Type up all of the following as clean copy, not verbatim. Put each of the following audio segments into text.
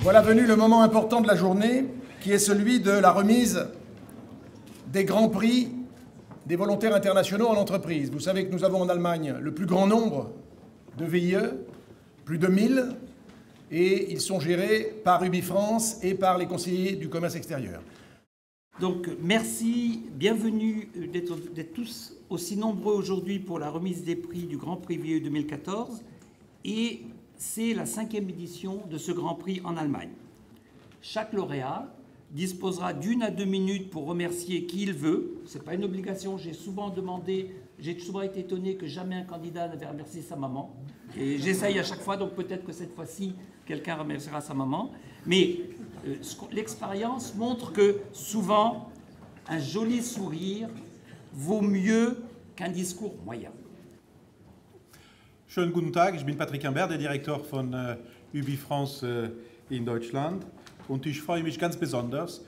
Voilà venu le moment important de la journée, qui est celui de la remise des grands prix des volontaires internationaux en entreprise. Vous savez que nous avons en Allemagne le plus grand nombre de VIE, plus de 1000, et ils sont gérés par UbiFrance et par les conseillers du commerce extérieur. Donc merci, bienvenue d'être tous aussi nombreux aujourd'hui pour la remise des prix du Grand Prix VIE 2014, et c'est la 5e édition de ce Grand Prix en Allemagne. Chaque lauréat disposera d'1 à 2 minutes pour remercier qui il veut. Ce n'est pas une obligation. J'ai souvent été étonné que jamais un candidat n'avait remercié sa maman. Et j'essaye à chaque fois, donc peut-être que cette fois-ci, quelqu'un remerciera sa maman. Mais l'expérience montre que souvent, un joli sourire vaut mieux qu'un discours moyen. Schönen guten Tag, ich bin Patrick Imbert, der Direktor von UbiFrance in Deutschland. Und ich freue mich ganz besonders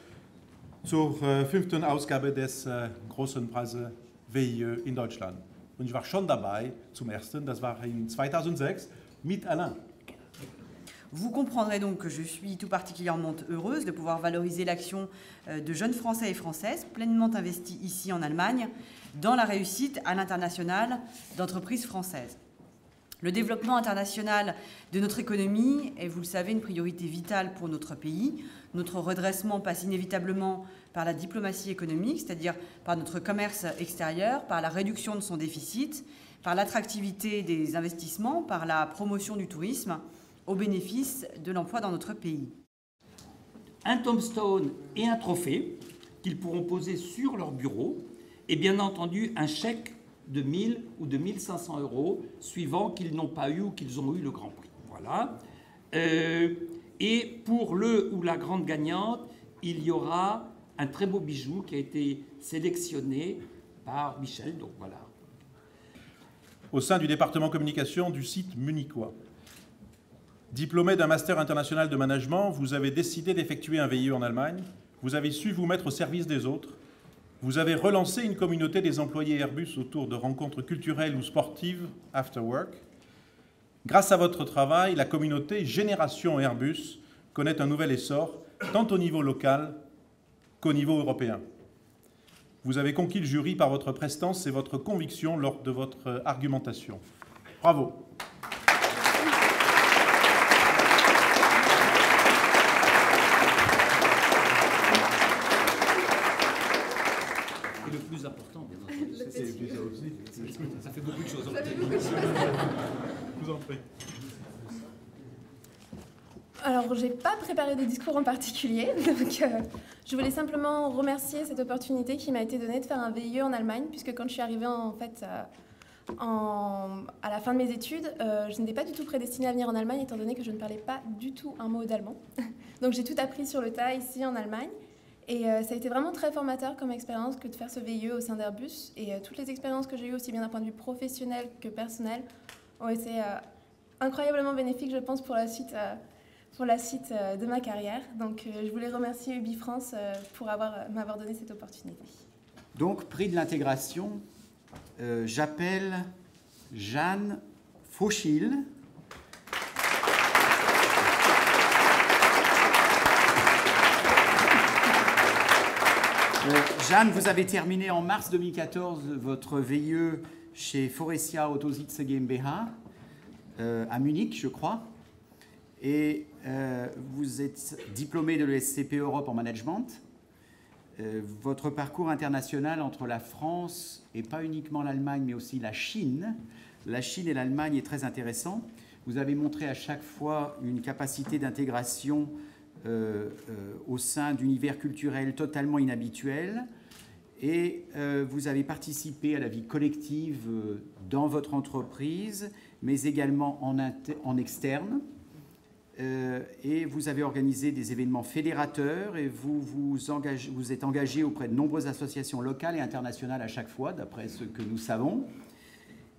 zur 5. Ausgabe des Großen Preises VIE in Deutschland. Und ich war schon dabei zum ersten, das war in 2006, mit Alain. Vous comprendrez donc que je suis tout particulièrement heureuse de pouvoir valoriser l'action de jeunes Français et Françaises pleinement investis ici en Allemagne dans la réussite à l'international d'entreprises françaises. Le développement international de notre économie est, vous le savez, une priorité vitale pour notre pays. Notre redressement passe inévitablement par la diplomatie économique, c'est-à-dire par notre commerce extérieur, par la réduction de son déficit, par l'attractivité des investissements, par la promotion du tourisme, au bénéfice de l'emploi dans notre pays. Un tombstone et un trophée qu'ils pourront poser sur leur bureau, et bien entendu un chèque de 1000 ou de 1500 €, suivant qu'ils n'ont pas eu ou qu'ils ont eu le Grand Prix. Voilà. Et pour le ou la grande gagnante, il y aura un très beau bijou qui a été sélectionné par Michel. Donc voilà. Au sein du département communication du site munichois. Diplômé d'un master international de management, vous avez décidé d'effectuer un VIE en Allemagne. Vous avez su vous mettre au service des autres. Vous avez relancé une communauté des employés Airbus autour de rencontres culturelles ou sportives after work. Grâce à votre travail, la communauté Génération Airbus connaît un nouvel essor, tant au niveau local qu'au niveau européen. Vous avez conquis le jury par votre prestance et votre conviction lors de votre argumentation. Bravo. Le plus important, bien entendu. Ça fait beaucoup de choses. Je vous en prie. Alors, je n'ai pas préparé de discours en particulier, donc je voulais simplement remercier cette opportunité qui m'a été donnée de faire un VIE en Allemagne, puisque quand je suis arrivée en fait à la fin de mes études, je n'étais pas du tout prédestinée à venir en Allemagne, étant donné que je ne parlais pas du tout un mot d'allemand. Donc j'ai tout appris sur le tas ici en Allemagne. Et ça a été vraiment très formateur comme expérience que de faire ce VIE au sein d'Airbus. Et toutes les expériences que j'ai eues, aussi bien d'un point de vue professionnel que personnel, ont été incroyablement bénéfiques, je pense, pour la suite de ma carrière. Donc je voulais remercier UbiFrance pour m'avoir donné cette opportunité. Donc, prix de l'intégration, j'appelle Jeanne Fauchil. Jeanne, vous avez terminé en mars 2014 votre VIE chez Faurecia Autositze GmbH à Munich, je crois. Et vous êtes diplômé de l'ESCP Europe en management. Votre parcours international entre la France et pas uniquement l'Allemagne, mais aussi la Chine et l'Allemagne est très intéressant. Vous avez montré à chaque fois une capacité d'intégration au sein d'univers culturels totalement inhabituels, et vous avez participé à la vie collective dans votre entreprise, mais également en externe, et vous avez organisé des événements fédérateurs, et vous êtes engagé auprès de nombreuses associations locales et internationales à chaque fois, d'après ce que nous savons.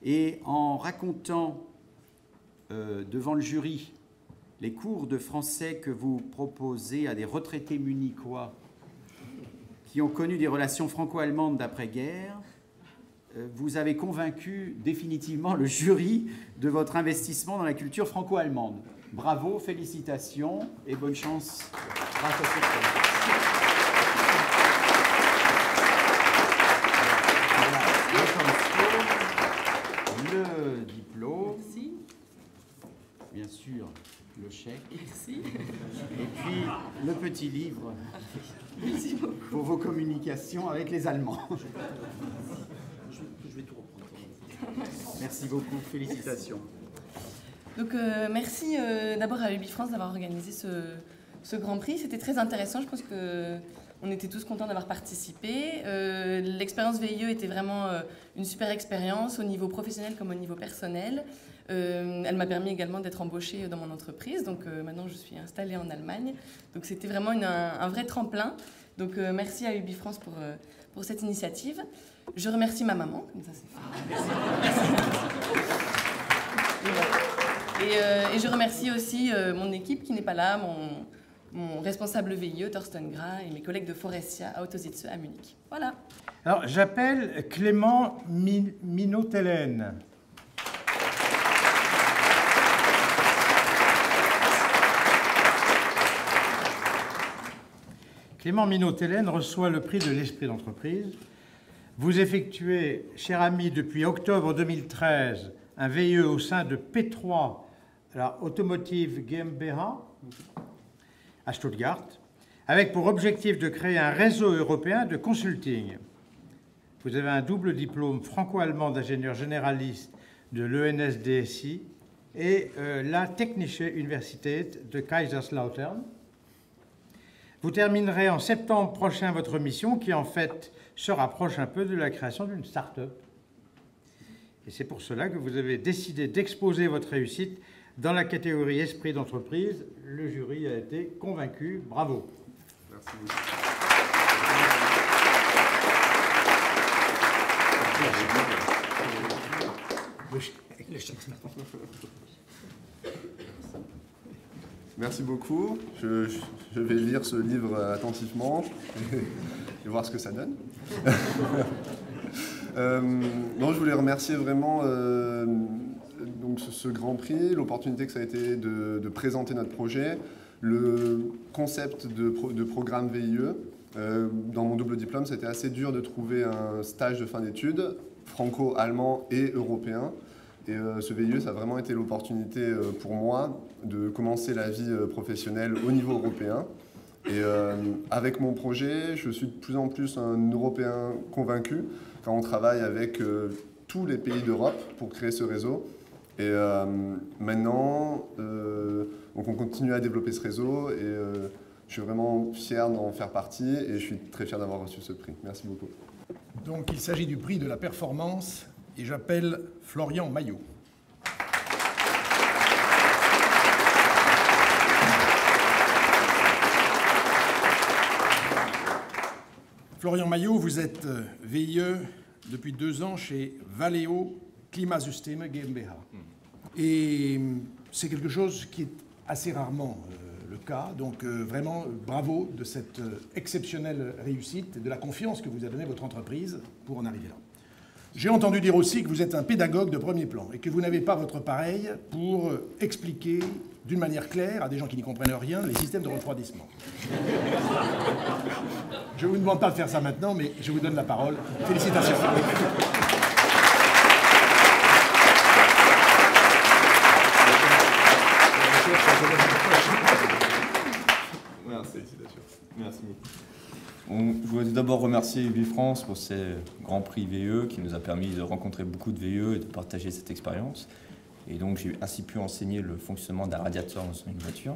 Et en racontant devant le jury les cours de français que vous proposez à des retraités munichois qui ont connu des relations franco-allemandes d'après-guerre, vous avez convaincu définitivement le jury de votre investissement dans la culture franco-allemande. bravo, félicitations et bonne chance grâce à cette conférence. Le diplôme, Merci. bien sûr, le chèque, Merci. et puis le petit livre Merci beaucoup. pour vos communications avec les Allemands. Je vais tout reprendre. Merci beaucoup, félicitations. Donc merci d'abord à UbiFrance d'avoir organisé ce Grand Prix. C'était très intéressant, je pense qu'on était tous contents d'avoir participé. L'expérience VIE était vraiment une super expérience au niveau professionnel comme au niveau personnel. Elle m'a permis également d'être embauchée dans mon entreprise, donc maintenant je suis installée en Allemagne. Donc c'était vraiment un vrai tremplin. Donc merci à UbiFrance pour cette initiative. Je remercie ma maman, comme ça c'est fait. Et je remercie aussi mon équipe qui n'est pas là, mon responsable VIE, Thorsten Gras, et mes collègues de Forestia à Autositze à Munich. Voilà. Alors, j'appelle Clément Minotellen. Clément Minotellen reçoit le prix de l'esprit d'entreprise. Vous effectuez, cher ami, depuis octobre 2013, un VIE au sein de P3, la Automotive GmbH, à Stuttgart, avec pour objectif de créer un réseau européen de consulting. Vous avez un double diplôme franco-allemand d'ingénieur généraliste de l'ENSDSI et la Technische Universität de Kaiserslautern. Vous terminerez en septembre prochain votre mission qui, en fait, se rapproche un peu de la création d'une start-up. Et c'est pour cela que vous avez décidé d'exposer votre réussite dans la catégorie Esprit d'entreprise. Le jury a été convaincu. Bravo. Merci beaucoup. Merci beaucoup. Je vais lire ce livre attentivement et voir ce que ça donne. Non, je voulais remercier vraiment donc ce Grand Prix, l'opportunité que ça a été de présenter notre projet, le concept de programme VIE. Dans mon double diplôme, c'était assez dur de trouver un stage de fin d'études, franco-allemand et européen. Et ce VIE, ça a vraiment été l'opportunité pour moi de commencer la vie professionnelle au niveau européen. Et avec mon projet, je suis de plus en plus un Européen convaincu quand on travaille avec tous les pays d'Europe pour créer ce réseau. Et maintenant, donc on continue à développer ce réseau et je suis vraiment fier d'en faire partie et je suis très fier d'avoir reçu ce prix. Merci beaucoup. Donc il s'agit du prix de la performance et j'appelle Florian Maillot. Florian Maillot, vous êtes VIE depuis 2 ans chez Valeo Klimasysteme GmbH. Et c'est quelque chose qui est assez rarement le cas. Donc vraiment, bravo de cette exceptionnelle réussite et de la confiance que vous a donnée votre entreprise pour en arriver là. J'ai entendu dire aussi que vous êtes un pédagogue de premier plan et que vous n'avez pas votre pareil pour expliquer d'une manière claire à des gens qui n'y comprennent rien les systèmes de refroidissement. Je ne vous demande pas de faire ça maintenant, mais je vous donne la parole. Félicitations. Merci. Merci beaucoup. Je voudrais d'abord remercier UbiFrance pour ces grands prix VE qui nous a permis de rencontrer beaucoup de VE et de partager cette expérience. Et donc j'ai ainsi pu enseigner le fonctionnement d'un radiateur dans une voiture.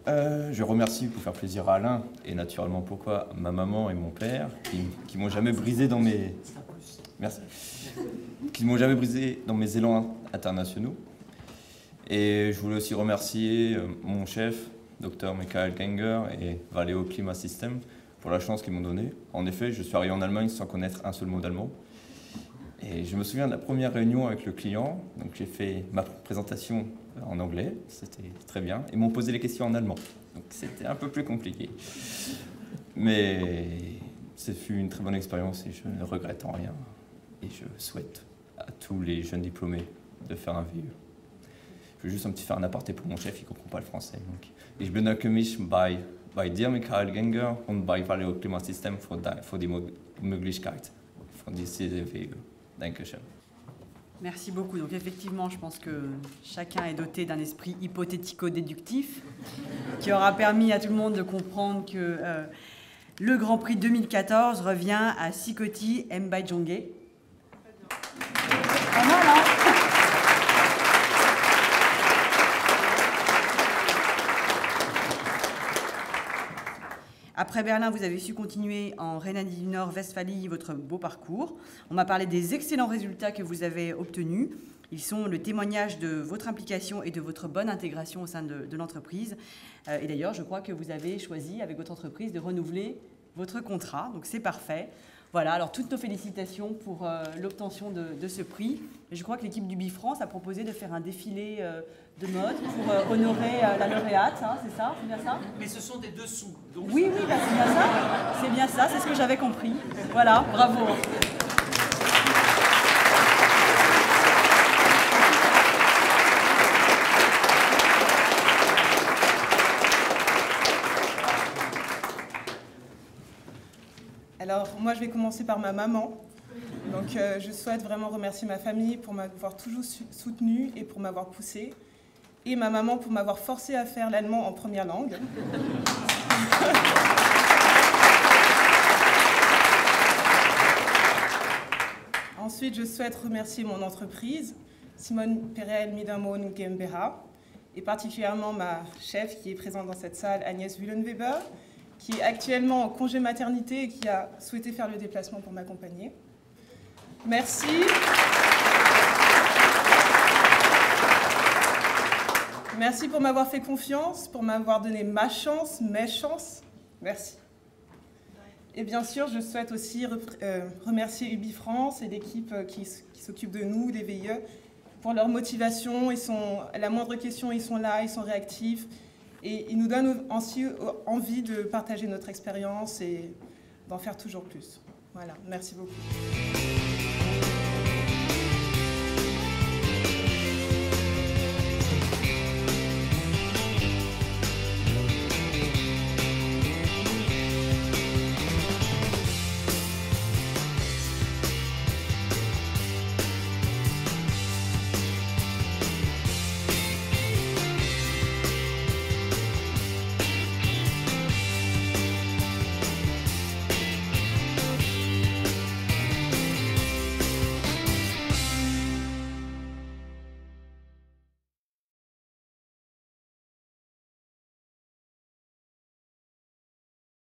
Je remercie pour faire plaisir à Alain et naturellement pourquoi ma maman et mon père qui m'ont jamais brisé dans mes... Merci. Qui m'ont jamais brisé dans mes élans internationaux. Et je voulais aussi remercier mon chef, Dr Michael Genger et Valeo Klimasysteme pour la chance qu'ils m'ont donnée. En effet, je suis arrivé en Allemagne sans connaître un seul mot d'allemand. Et je me souviens de la première réunion avec le client. Donc j'ai fait ma présentation en anglais, c'était très bien. Ils m'ont posé les questions en allemand. Donc c'était un peu plus compliqué. Mais ce fut une très bonne expérience et je ne regrette en rien. Et je souhaite à tous les jeunes diplômés de faire un VIE. Je veux juste faire un aparté pour mon chef, il ne comprend pas le français. Donc, ich bedanke mich bei dir, Michael Genger, und bei Valeo Klimasystem für die Möglichkeit von dieser VE. Dankeschön. Merci beaucoup. Donc effectivement, je pense que chacun est doté d'un esprit hypothético-déductif qui aura permis à tout le monde de comprendre que le Grand Prix 2014 revient à Sikoti Mbajonge. Pas mal, hein? Après Berlin, vous avez su continuer en Rhénanie du Nord-Westphalie votre beau parcours. On m'a parlé des excellents résultats que vous avez obtenus. Ils sont le témoignage de votre implication et de votre bonne intégration au sein de l'entreprise. Et d'ailleurs, je crois que vous avez choisi avec votre entreprise de renouveler votre contrat. Donc c'est parfait. Voilà, alors toutes nos félicitations pour l'obtention de ce prix. Et je crois que l'équipe du Bifrance a proposé de faire un défilé de mode pour honorer la lauréate, hein, c'est ça? C'est bien ça? Mais ce sont des dessous. Donc oui, bah, c'est bien ça. C'est bien ça, c'est ce que j'avais compris. Voilà, bravo. Alors, moi, je vais commencer par ma maman. Donc, je souhaite vraiment remercier ma famille pour m'avoir toujours soutenue et pour m'avoir poussée. Et ma maman pour m'avoir forcée à faire l'allemand en première langue. Ensuite, je souhaite remercier mon entreprise, Simone Perel Midamon GmbH, et particulièrement ma chef qui est présente dans cette salle, Agnès Wühlenweber, qui est actuellement en congé maternité et qui a souhaité faire le déplacement pour m'accompagner. Merci. Merci pour m'avoir fait confiance, pour m'avoir donné ma chance, mes chances. Merci. Et bien sûr, je souhaite aussi remercier Ubifrance et l'équipe qui s'occupe de nous, les VIE, pour leur motivation. À la moindre question, ils sont là, ils sont réactifs. Et ils nous donnent aussi envie de partager notre expérience et d'en faire toujours plus. Voilà, merci beaucoup.